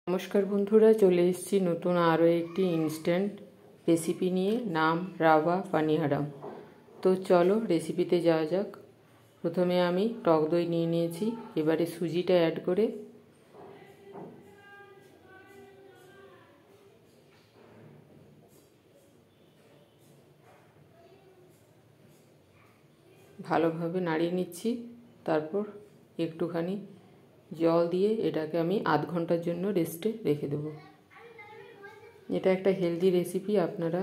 নমস্কার বন্ধুরা, চলে এসেছি নতুন আরও একটি ইনস্ট্যান্ট রেসিপি নিয়ে, নাম রাভা পানিহারাম। তো চলো রেসিপিতে যাওয়া যাক। প্রথমে আমি টক দই নিয়ে নিয়েছি। এবারে সুজিটা অ্যাড করে ভালোভাবে নাড়িয়ে নিচ্ছি। তারপর একটুখানি জল দিয়ে এটাকে আমি আধ ঘন্টার জন্য রেস্টে রেখে দেবো। এটা একটা হেলদি রেসিপি, আপনারা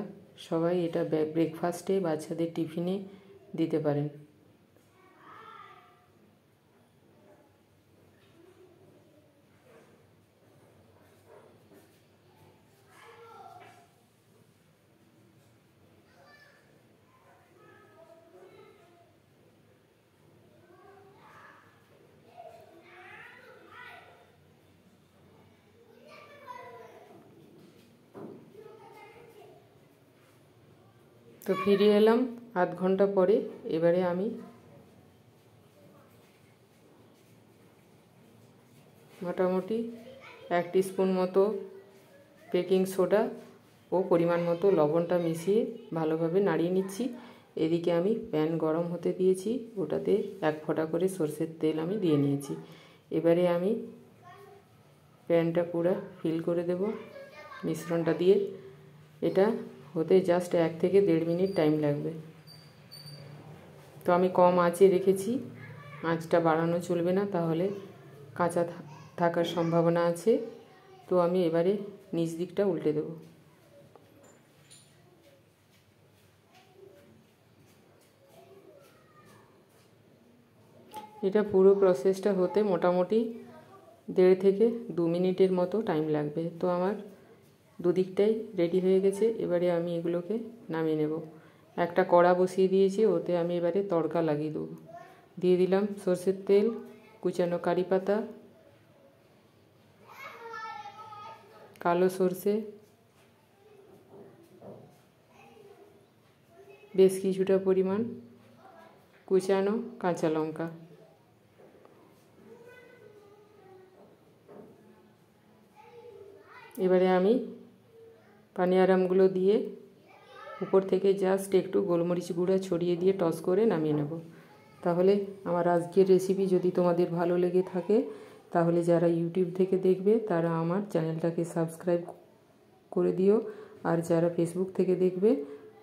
সবাই এটা ব্রেকফাস্টে বাচ্চাদের টিফিনে দিতে পারেন। তো ফিরে এলাম আধ ঘন্টা পরে। এবারে আমি মোটামুটি 1 টিস্পুন মতো বেকিং সোডা ও পরিমাণ মতো লবণটা মিশিয়ে ভালোভাবে নাড়িয়ে নিচ্ছি। এদিকে আমি প্যান গরম হতে দিয়েছি, ওটাতে 1 ফোঁটা করে সরষের তেল আমি দিয়ে নিয়েছি। এবারে আমি প্যানটা পুরো ফিল করে দেব মিশ্রণটা দিয়ে। এটা হতে জাস্ট 1 থেকে 1.5 মিনিট টাইম লাগবে। তো আমি কম আঁচে রেখেছি, আঁচটা বাড়ানো চলবে না, তাহলে কাঁচা থাকার সম্ভাবনা আছে। তো আমি এবারে নিচ দিকটা উল্টে দেব। এটা পুরো প্রসেসটা হতে মোটামুটি 1.5 থেকে 2 মিনিটের মতো টাইম লাগবে। তো আমার দুদিকটাই রেডি হয়ে গেছে। এবারে আমি এগুলোকে নামিয়ে নেব। একটা কড়া বসিয়ে দিয়েছি, ওতে আমি এবারে তড়কা লাগিয়ে দেবো। দিয়ে দিলাম সরষের তেল, কুচানো কারি পাতা, কালো সরষে, বেশ কিছুটা পরিমাণ কুচানো কাঁচা লঙ্কা। এবারে আমি পানিয়ারামগুলো দিয়ে উপর থেকে জাস্ট একটু গোলমরিচ গুঁড়া ছড়িয়ে দিয়ে টস করে নামিয়ে নেব। তাহলে আমার আজকের রেসিপি যদি তোমাদের ভালো লেগে থাকে, তাহলে যারা ইউটিউব থেকে দেখবে তারা আমার চ্যানেলটাকে সাবস্ক্রাইব করে দিও, আর যারা ফেসবুক থেকে দেখবে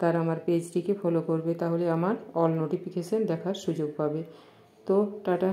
তারা আমার পেজটিকে ফলো করবে, তাহলে আমার অল নোটিফিকেশান দেখার সুযোগ পাবে। তো টাটা।